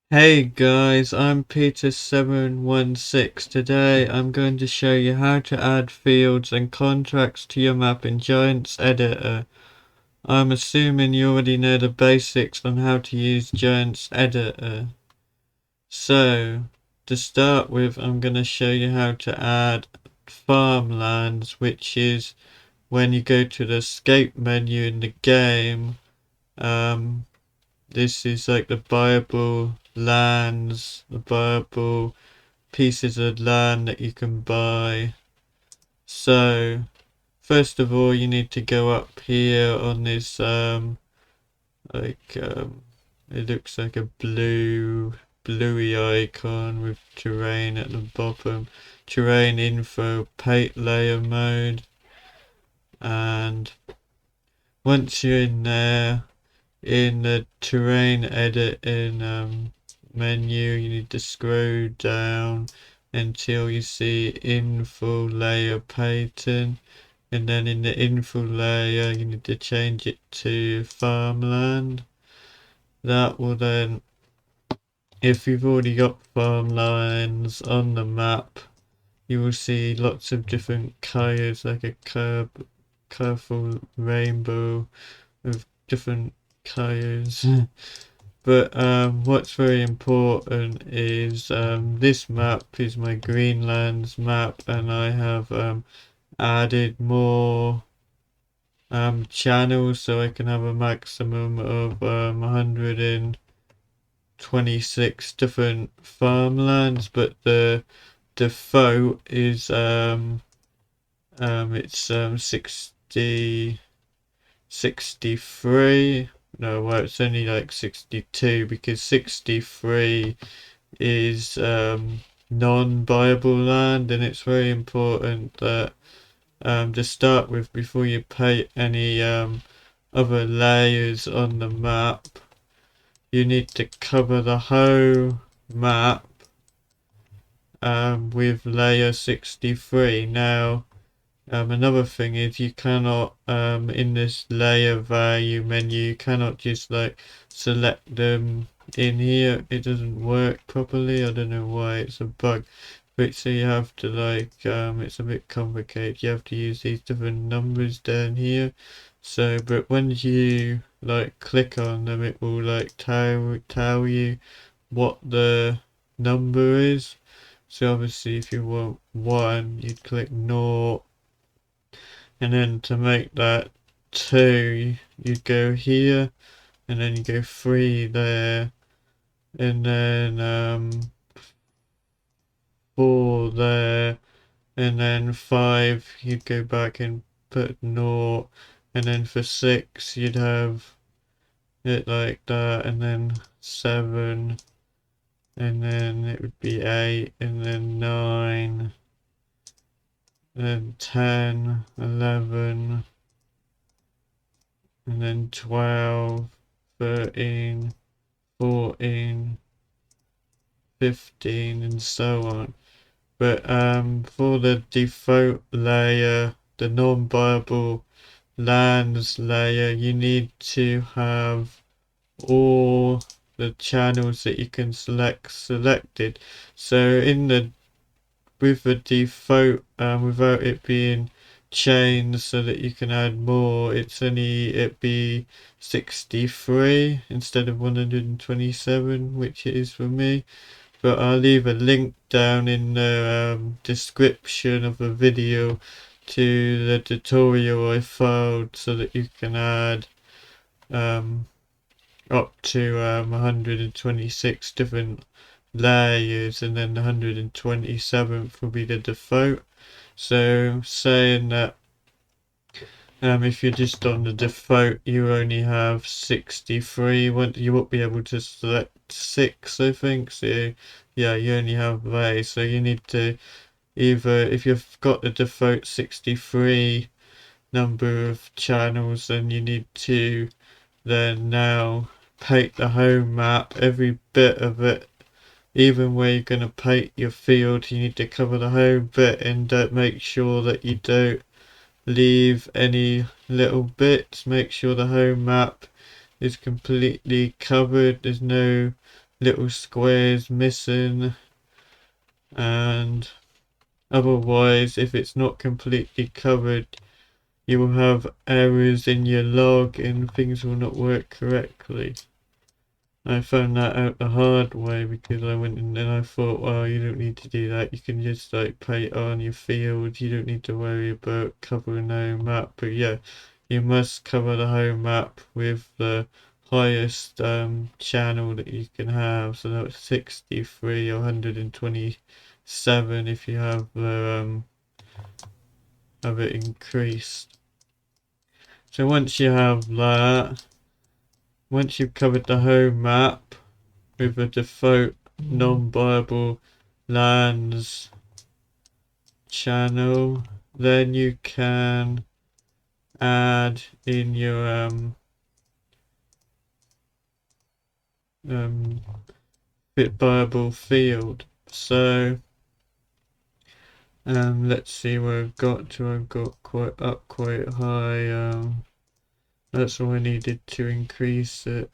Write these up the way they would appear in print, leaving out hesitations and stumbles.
Hey guys, I'm Peter716. Today I'm going to show you how to add fields and contracts to your map in Giants Editor. I'm assuming you already know the basics on how to use Giants Editor. So, to start with, I'm going to show you how to add farmlands, which is when you go to the escape menu in the game. This is like the buyable lands, the buyable pieces of land that you can buy. So, first of all, you need to go up here on this, like, it looks like a bluey icon with terrain at the bottom. Terrain info, paint layer mode. And once you're in there, in the terrain editing menu, you need to scroll down until you see info layer pattern, and then in the info layer you need to change it to farmland. That will then, if you've already got farmlands on the map, you will see lots of different colors, like a colorful rainbow with different colors. But what's very important is this map is my Greenlands map, and I have added more channels so I can have a maximum of 126 different farmlands. But the default is it's 63. No, well, it's only like 62 because 63 is non-buyable land, and it's very important that to start with, before you paint any other layers on the map, you need to cover the whole map with layer 63. Now, another thing is you cannot, in this layer value menu, you cannot just like select them in here. It doesn't work properly. I don't know why, it's a bug. But so you have to like, it's a bit complicated. You have to use these different numbers down here. So, but when you like click on them, it will like tell you what the number is. So obviously if you want 1, you click 0, and then to make that 2, you go here, and then you go 3 there, and then 4 there, and then 5 you'd go back and put 0, and then for 6 you'd have it like that, and then 7, and then it would be 8, and then 9, and then 10, 11, and then 12, 13, 14, 15, and so on. But for the default layer, the non-buyable lands layer, you need to have all the channels that you can select selected. So in the with the default, without it being changed so that you can add more, it'd be 63 instead of 127, which it is for me. But I'll leave a link down in the description of the video to the tutorial I followed so that you can add up to 126 different layers, and then the 127th will be the default. So saying that if you're just on the default, you only have 63. You won't be able to select 6, I think. So yeah, you only have they. So you need to either, if you've got the default 63 number of channels, then you need to then now paint the home map, every bit of it. Even where you're going to paint your field, you need to cover the whole bit, and make sure that you don't leave any little bits. Make sure the home map is completely covered. There's no little squares missing, and otherwise if it's not completely covered you will have errors in your log and things will not work correctly. I found that out the hard way because I went in and I thought, well, you don't need to do that. You can just like paint on your field. You don't need to worry about covering the home map. But yeah, you must cover the home map with the highest channel that you can have. So that's 63 or 127 if you have it increased. So once you have that, once you've covered the home map with a default non-viable lands channel, then you can add in your bit viable field. So let's see where I've got to. I've got quite high. That's all I needed to increase it.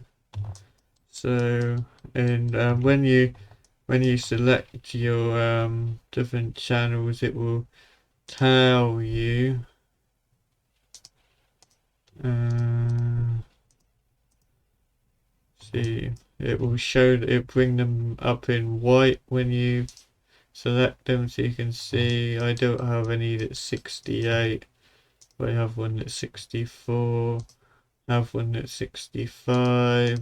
So, and when you select your different channels, it will tell you see, it will show that it bring them up in white when you select them, so you can see I don't have any that's 68, but I have one that's 64, I have one that's 65,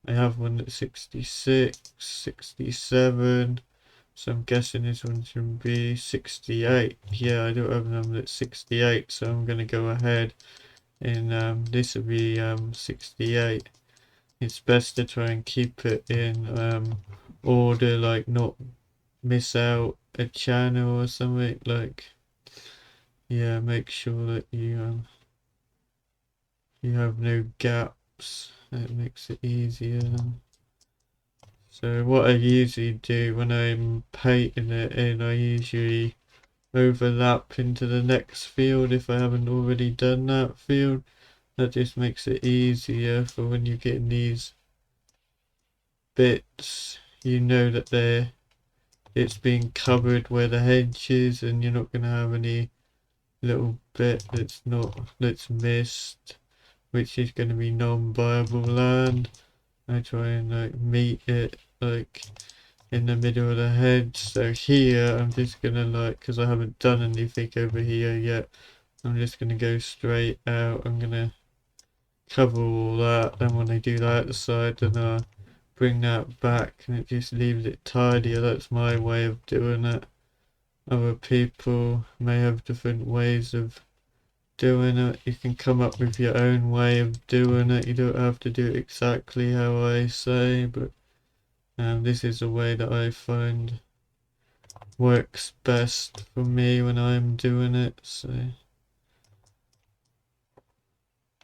I have one that's 66, 67, so I'm guessing this one should be 68. Yeah, I don't have them that's 68, so I'm going to go ahead and this will be 68. It's best to try and keep it in order, like not miss out a channel or something. Like, yeah, make sure that you have no gaps. That makes it easier. So what I usually do when I'm painting it in, I usually overlap into the next field if I haven't already done that field. That just makes it easier for when you get in these bits, you know that it's being covered where the hedge is, and you're not going to have any little bit that's missed, which is going to be non-viable land. I try and like meet it like in the middle of the hedge. So here I'm just gonna like, because I haven't done anything over here yet, I'm just gonna go straight out. I'm gonna cover all that, then when I do that at the side, then I bring that back and it just leaves it tidier. That's my way of doing it. Other people may have different ways of doing it. You can come up with your own way of doing it. You don't have to do it exactly how I say, but this is the way that I find works best for me when I'm doing it. So,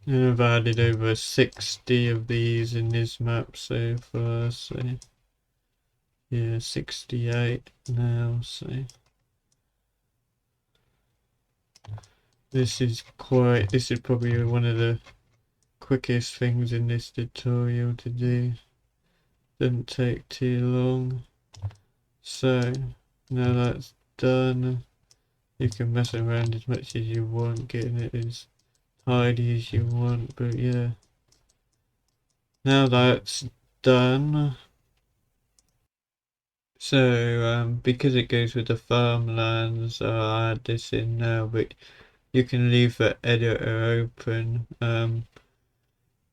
and I've added over 60 of these in this map so far. So yeah, 68 now. So this is probably one of the quickest things in this tutorial to do. Didn't take too long. So now that's done, you can mess around as much as you want, getting it as tidy as you want. But yeah, now that's done. So because it goes with the farmlands, I'll add this in now, but you can leave the editor open.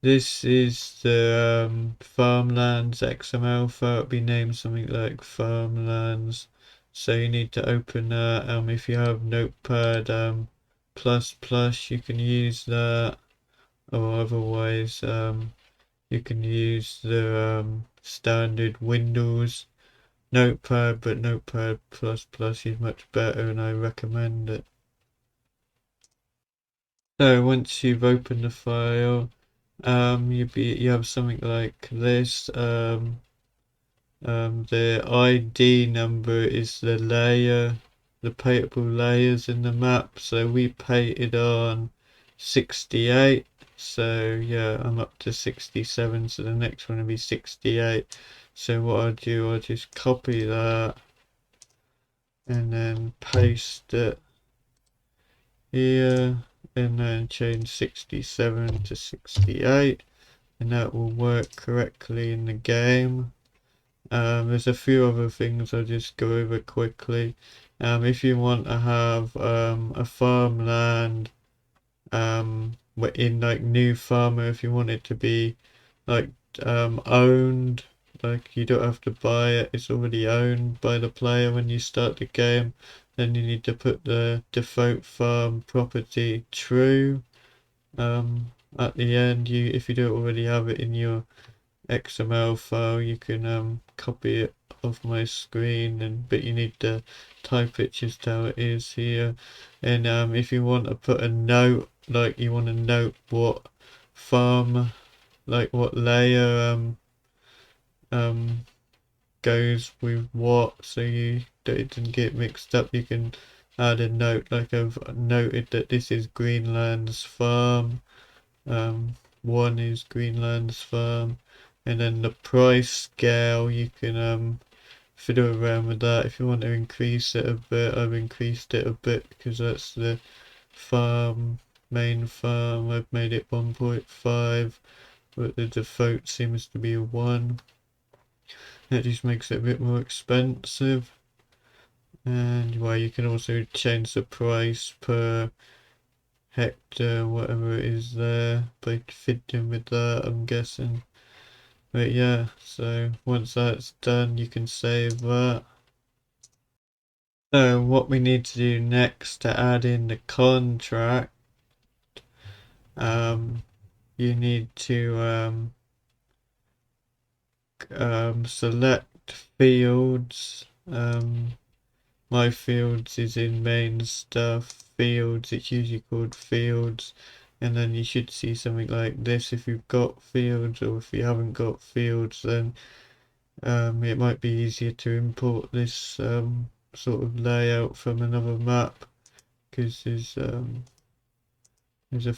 This is the farmlands XML file. It'll be named something like farmlands. So you need to open that. If you have Notepad plus, you can use that, or otherwise you can use the standard Windows Notepad, but Notepad plus is much better, and I recommend it. So once you've opened the file, you have something like this. The ID number is the layer, the paintable layers in the map. So we painted on 68. So yeah, I'm up to 67, so the next one will be 68. So what I'll do, I'll just copy that and then paste it here, and then change 67 to 68, and that will work correctly in the game. There's a few other things I'll just go over quickly. If you want to have a farmland in like new farmer, if you want it to be like owned, like you don't have to buy it, it's already owned by the player when you start the game, then you need to put the default farm property true. At the end, if you don't already have it in your XML file, you can copy it off my screen, but you need to type it just how it is here. And if you want to put a note, like you want to note what farm, like what layer um goes with what, so it doesn't get mixed up, you can add a note, like I've noted that this is Greenland's farm. One is Greenland's farm, and then the price scale, you can fiddle around with that. If you want to increase it a bit, I've increased it a bit because that's the main farm. I've made it 1.5, but the default seems to be 1. That just makes it a bit more expensive. And well, you can also change the price per hectare, whatever it is there, by fiddling with that, I'm guessing. But yeah, so once that's done, you can save that. So what we need to do next to add in the contract, you need to select fields. My fields is in main stuff, fields, it's usually called fields, and then you should see something like this if you've got fields, or if you haven't got fields, then it might be easier to import this sort of layout from another map, because there's a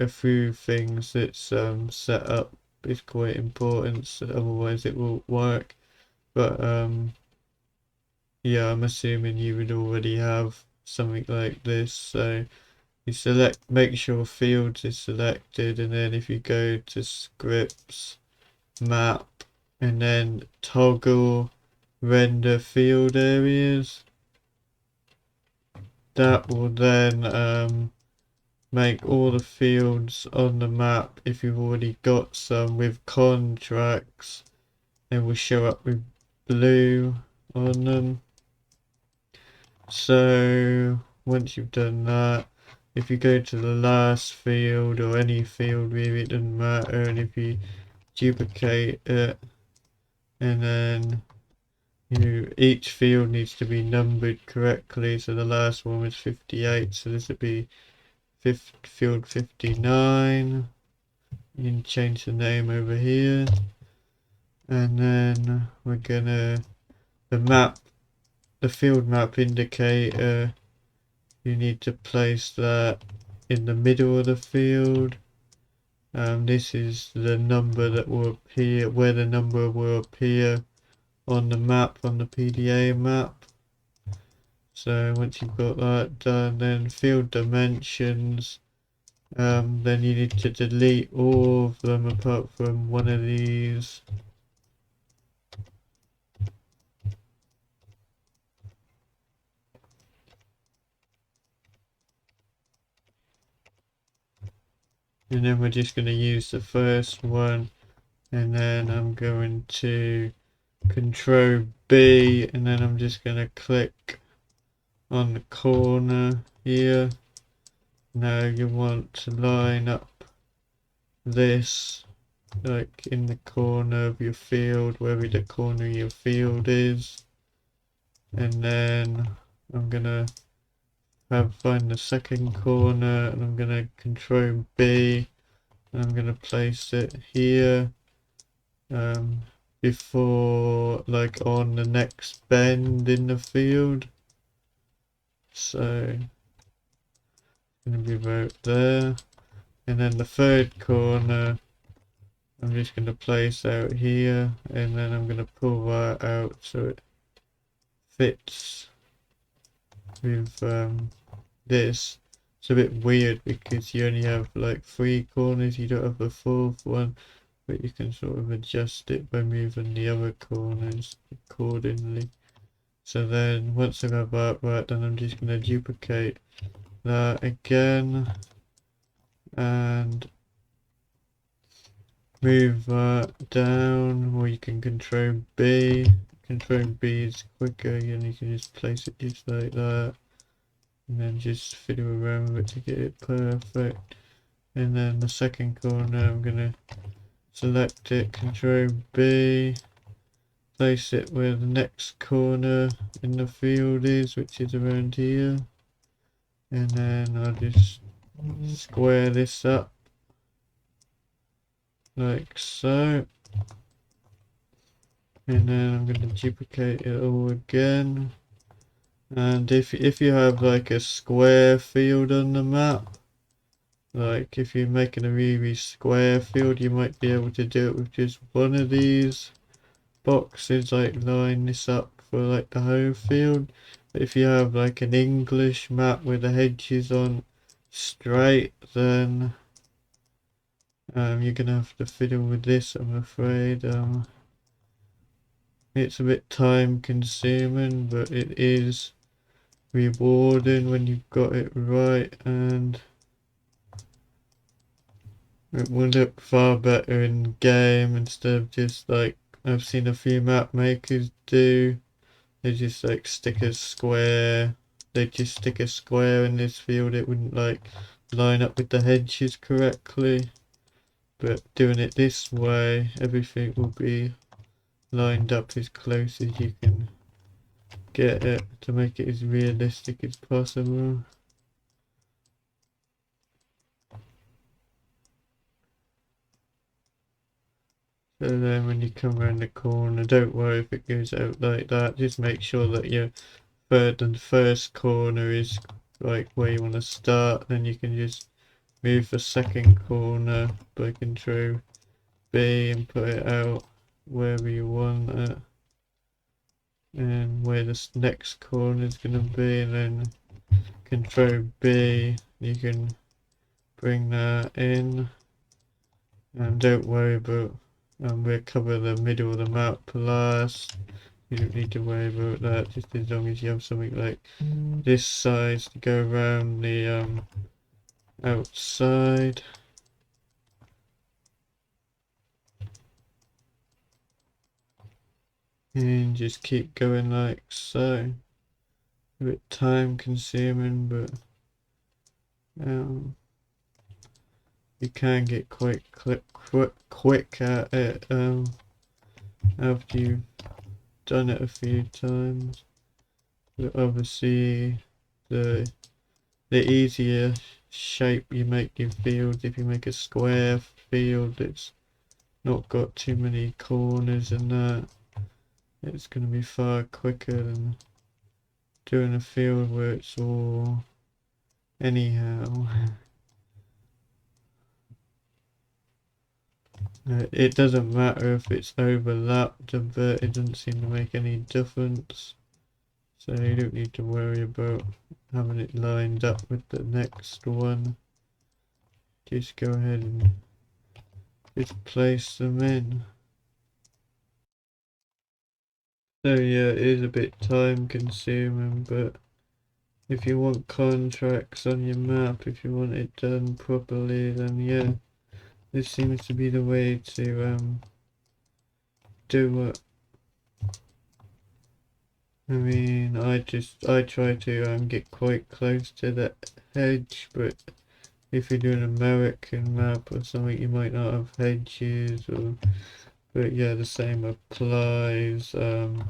few things that's set up is quite important, so otherwise it won't work. But yeah, I'm assuming you would already have something like this. So you make sure fields is selected, and then if you go to scripts, map, and then toggle render field areas, that will then make all the fields on the map, if you've already got some with contracts, they will show up with blue on them. So once you've done that, if you go to the last field, or any field really, it doesn't matter, and if you duplicate it, and then each field needs to be numbered correctly, so the last one was 58, so this would be field 59. You can change the name over here, and then we're gonna the field map indicator, you need to place that in the middle of the field. This is the number that will appear, where the number will appear on the map, on the PDA map. So once you've got that done, then field dimensions, then you need to delete all of them apart from one of these. And then we're just going to use the first one, and then I'm going to Control B, and then I'm just going to click on the corner here. Now you want to line up this like in the corner of your field, wherever the corner of your field is, and then I'm gonna find the second corner, and I'm gonna Control B, and I'm gonna place it here, before, like, on the next bend in the field. So it's gonna be about there, And then the third corner I'm just going to place out here, and then I'm going to pull that out so it fits with this. It's a bit weird because you only have like 3 corners, you don't have a 4th one, but you can sort of adjust it by moving the other corners accordingly. So then once I have that right, then I'm just going to duplicate that again and move that down, or you can control B. Control B is quicker, and you can just place it just like that, and then just fiddle around with it to get it perfect. And then the second corner, I'm gonna select it, control B, place it where the next corner in the field is, which is around here, and then I'll just square this up like so. And then I'm going to duplicate it all again. And if you have like a square field on the map, like if you're making a really square field, you might be able to do it with just one of these boxes, like line this up for like the whole field. But if you have like an English map with the hedges on straight, then you're gonna have to fiddle with this, I'm afraid. It's a bit time consuming, but it is rewarding when you've got it right, and it will look far better in game instead of just like I've seen a few map makers do. They just like stick a square. They just stick a square in this field. It wouldn't like line up with the hedges correctly. But doing it this way, everything will be lined up as close as you can get it to make it as realistic as possible. So then when you come around the corner, don't worry if it goes out like that, just make sure that your third and first corner is like where you want to start. Then you can just move the second corner by control B and put it out wherever you want it, and where this next corner is going to be, and then control B, you can bring that in. And don't worry about, we'll cover the middle of the map last. You don't need to worry about that, just as long as you have something like this size to go around the outside. And just keep going like so. A bit time consuming, but you can get quite quick at it after you've done it a few times. But obviously the easier shape you make your field, if you make a square field it's not got too many corners and that, it's going to be far quicker than doing a field where it's all anyhow. It doesn't matter if it's overlapped a bit, it doesn't seem to make any difference. So you don't need to worry about having it lined up with the next one. Just go ahead and just place them in. So yeah, it is a bit time consuming, but if you want contracts on your map, if you want it done properly, then yeah, this seems to be the way to do it. I mean, I try to get quite close to the hedge, but if you do an American map or something, you might not have hedges, or but yeah, the same applies to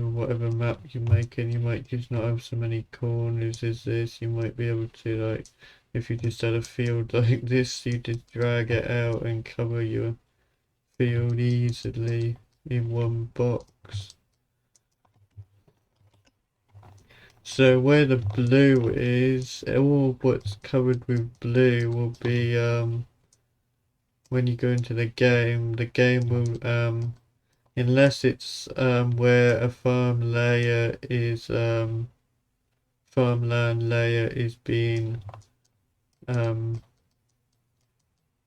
whatever map you're making. You might just not have so many corners as this. You might be able to, like, if you just had a field like this, you just drag it out and cover your field easily in one box. So where the blue is, all what's covered with blue will be when you go into the game will unless it's where a farmland layer is being um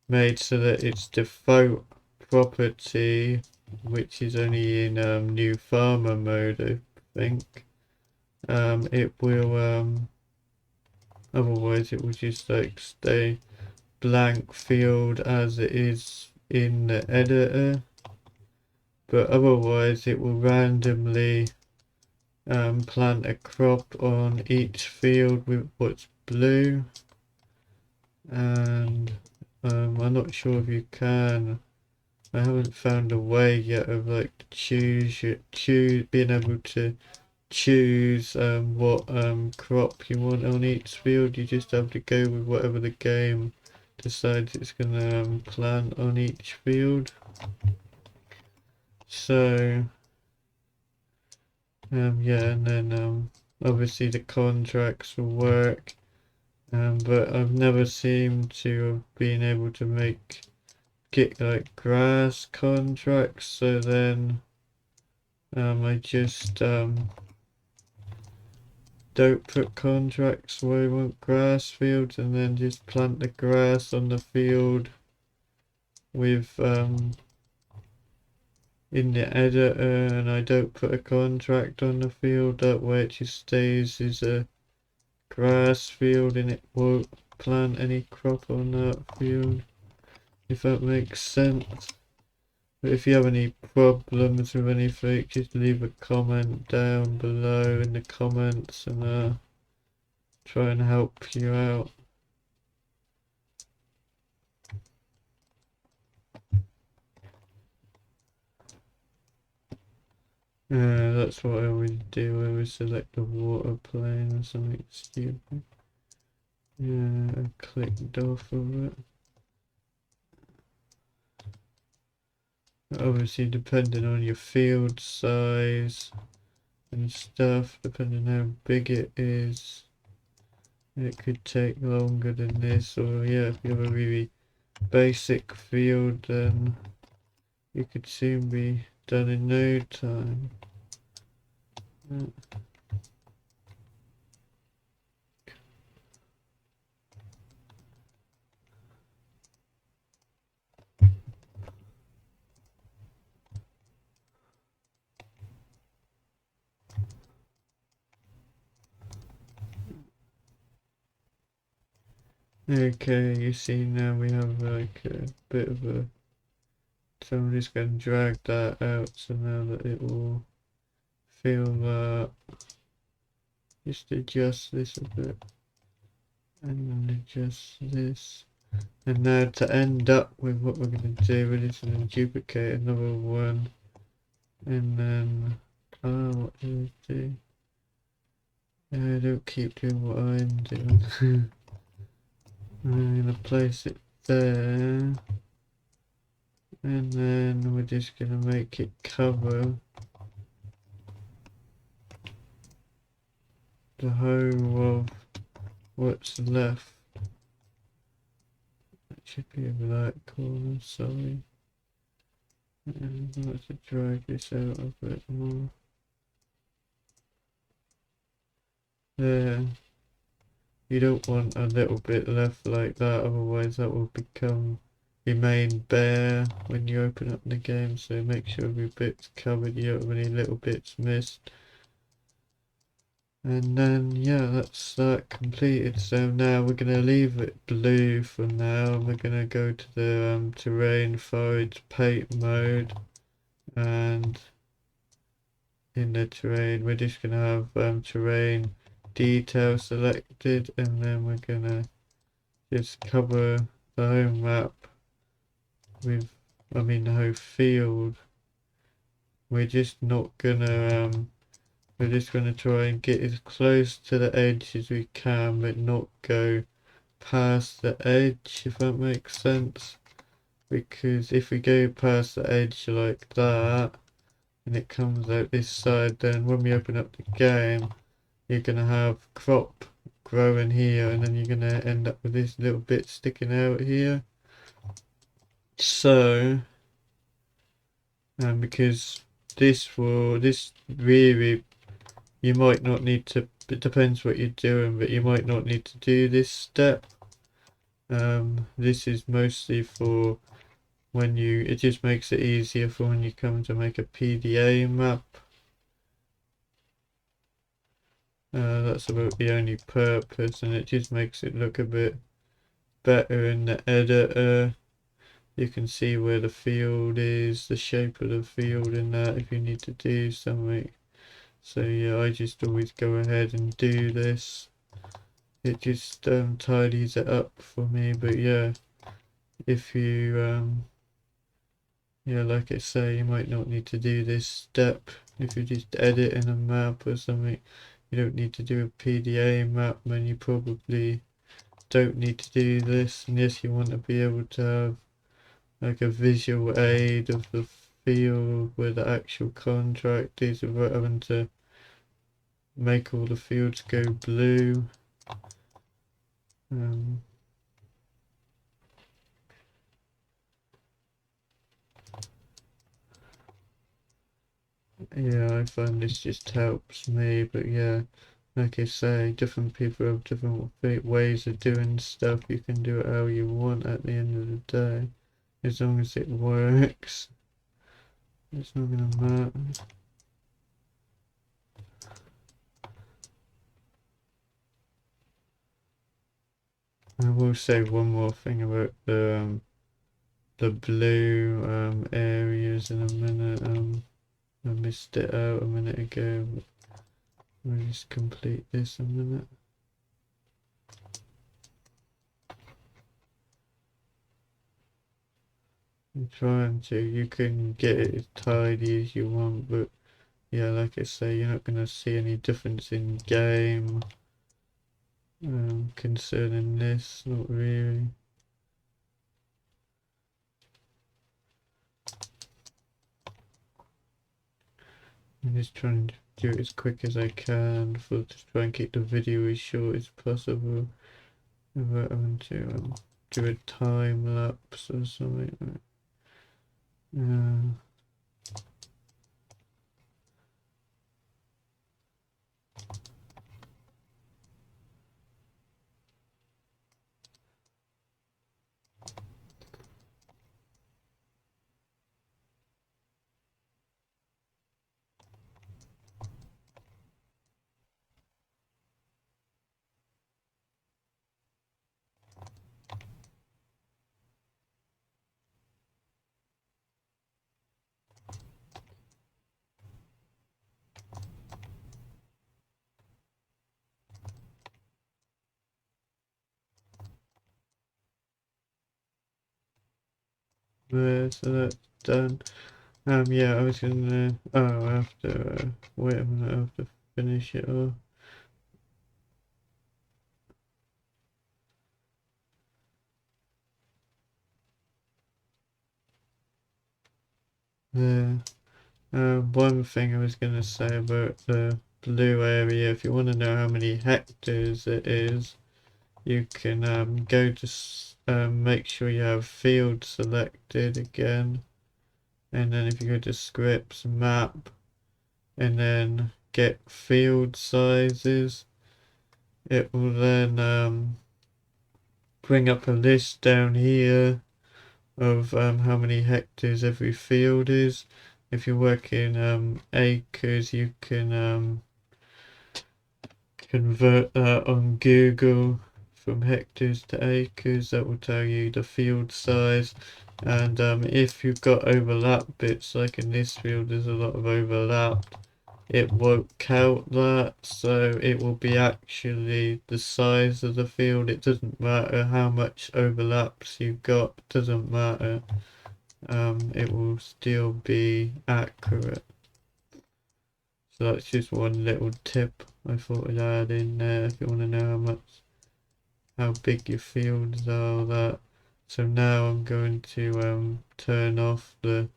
made so that its default property, which is only in new farmer mode, I think. It will otherwise it will just like stay blank field as it is in the editor, but otherwise it will randomly plant a crop on each field with what's blue. And I'm not sure if you can. I haven't found a way yet of like being able to choose what crop you want on each field. You just have to go with whatever the game decides it's gonna plant on each field. So yeah, and then obviously the contracts will work, but I've never seemed to have been able to get like grass contracts, so then I just don't put contracts where I want grass fields, and then just plant the grass on the field with in the editor, and I don't put a contract on the field. That way it just stays as a grass field and it won't plant any crop on that field, if that makes sense. But if you have any problems with anything, just leave a comment down below in the comments, and try and help you out. That's what I always do. I always select the water plane or something stupid. Yeah, I clicked off of it. Obviously, depending on your field size and stuff, depending how big it is, it could take longer than this. Or yeah, if you have a really basic field, then you could soon be done in no time. Okay, you see now we have like a bit of a, so I'm just going to drag that out so now that it will fill that. Just adjust this a bit and then adjust this. And now to end up with what we're going to do, we're just going to duplicate another one, and then what do we do? I don't keep doing what I'm doing. I'm going to place it there, and then we're just going to make it cover the whole of what's left. That should be a black corner, sorry. And I have to drag this out a bit more. There. You don't want a little bit left like that, otherwise that will remain bare when you open up the game, so make sure every bit's covered, you don't have any little bits missed. And then yeah, that's that completed. So now we're going to leave it blue for now, and we're going to go to the terrain forage paint mode, and in the terrain we're just going to have terrain detail selected, and then we're gonna just cover the whole map with, the whole field. We're just not gonna we're just gonna try and get as close to the edge as we can, but not go past the edge, if that makes sense. Because if we go past the edge like that and it comes out this side, then when we open up the game you're going to have crop growing here, and then you're going to end up with this little bit sticking out here. So because this really, you might not need to, it depends what you're doing, but you might not need to do this step. This is mostly for when it just makes it easier for when you come to make a PDA map. That's about the only purpose, and it just makes it look a bit better in the editor. You can see where the field is, the shape of the field in that if you need to do something. So yeah, I just always go ahead and do this. It just tidies it up for me. But yeah, if you yeah, like I say, you might not need to do this step if you just edit in a map or something. You don't need to do a PDA map, then you probably don't need to do this unless you want to be able to have like a visual aid of the field where the actual contract is without having to make all the fields go blue. Yeah, I find this just helps me, but yeah, like I say, different people have different ways of doing stuff. You can do it how you want at the end of the day, as long as it works. It's not gonna matter. I will say one more thing about the blue areas in a minute. I missed it out a minute ago. We'll just complete this a minute. I'm trying to. You can get it as tidy as you want, but yeah, like I say, you're not going to see any difference in game concerning this, not really. I'm just trying to do it as quick as I can to try and keep the video as short as possible without having to do a time lapse or something. There, so that's done. Yeah, I was gonna. Oh, I have to. Wait a minute, I have to finish it off. There. One thing I was gonna say about the blue area, if you want to know how many hectares it is, you can go to make sure you have field selected again, and then if you go to scripts, map, and then get field sizes, it will then bring up a list down here of how many hectares every field is. If you work in acres, you can convert that on Google from hectares to acres. That will tell you the field size. And if you've got overlap bits, like in this field there's a lot of overlap, it won't count that, so it will be actually the size of the field. It doesn't matter how much overlaps you've got, it doesn't matter. It will still be accurate. So that's just one little tip I thought I'd add in there if you want to know how big your fields are. That. So now I'm going to turn off the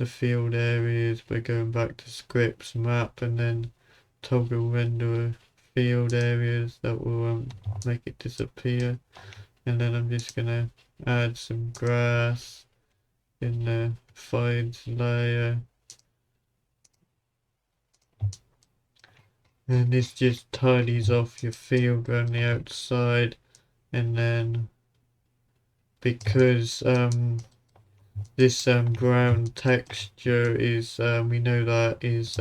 field areas by going back to scripts, map, and then toggle render field areas that will make it disappear. And then I'm just gonna add some grass in the files layer, and this just tidies off your field around the outside. And then because this brown texture is we know that is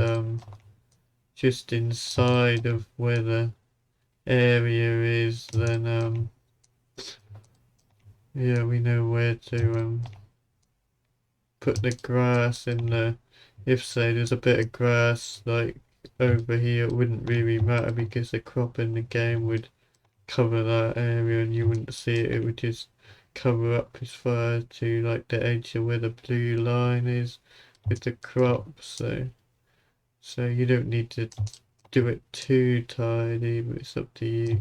just inside of where the area is, then yeah, we know where to put the grass in the, if say there's a bit of grass like over here, it wouldn't really matter because the crop in the game would cover that area and you wouldn't see it. It would just cover up as far to like the edge of where the blue line is with the crop. So you don't need to do it too tidy, but it's up to you.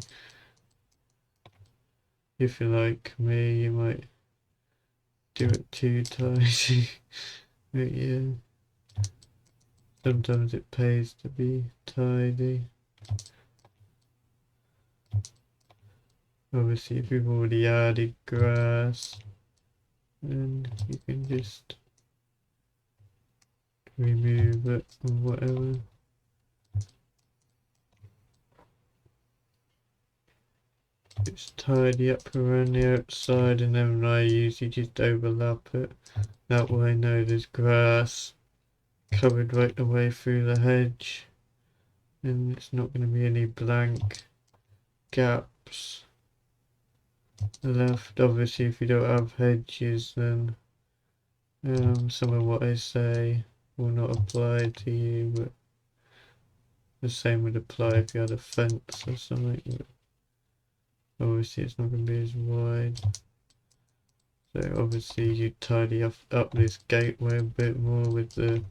If you're like me, you might do it too tidy. But yeah, sometimes it pays to be tidy. Obviously, if you've already added grass, then you can just remove it or whatever. Just tidy up around the outside, and then I usually just overlap it. That way I know there's grass covered right the way through the hedge, and it's not going to be any blank gaps left. Obviously, if you don't have hedges, then some of what I say will not apply to you, but the same would apply if you had a fence or something. Obviously it's not going to be as wide. So obviously you tidy up this gateway a bit more with the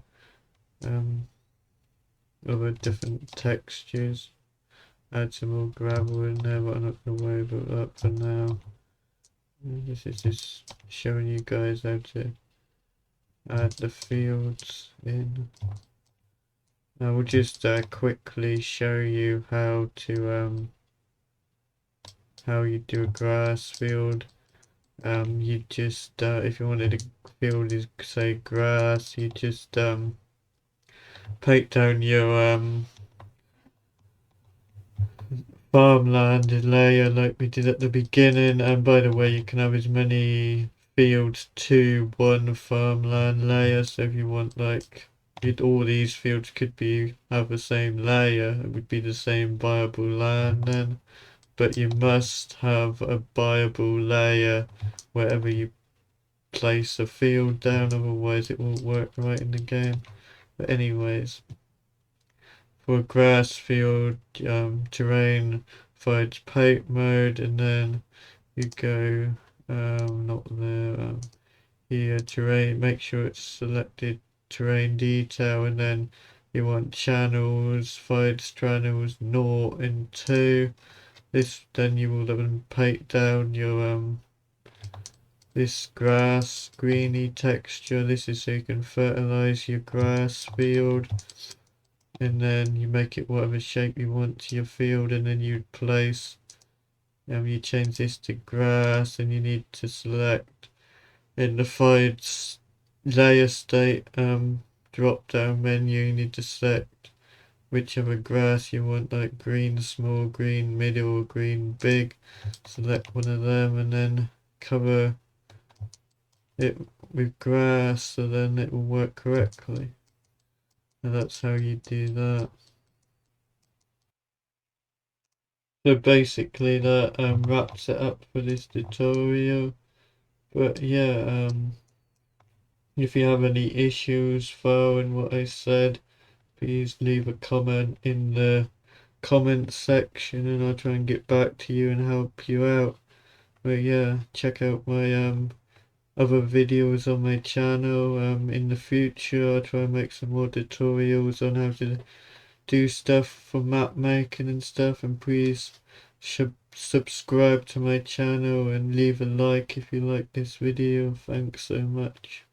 other different textures. Add some more gravel in there, but I'm not going to worry about that for now. This is just showing you guys how to add the fields in. I will just quickly show you how to how you do a grass field. You just if you wanted a field is say grass, you just paint down your farmland layer like we did at the beginning. And by the way, you can have as many fields to one farmland layer. So if you want like all these fields could be have the same layer, it would be the same viable land then. But you must have a viable layer wherever you place a field down, otherwise it won't work right in the game. But anyways, for a grass field, terrain finds paint mode, and then you go not there, here, terrain, make sure it's selected terrain detail, and then you want channels, finds channels 0 and 2. This then you will then paint down your this grass greeny texture. This is so you can fertilize your grass field, and then you make it whatever shape you want to your field, and then you place you change this to grass, and you need to select in the files layer state drop down menu, you need to select whichever grass you want, like green small, green middle, or green big. Select one of them and then cover it with grass, so then it will work correctly. And that's how you do that. So basically that wraps it up for this tutorial. But yeah, if you have any issues following what I said, please leave a comment in the comment section and I'll try and get back to you and help you out. But yeah, check out my other videos on my channel. In the future I'll try and make some more tutorials on how to do stuff for map making and stuff, and please subscribe to my channel and leave a like if you like this video. Thanks so much.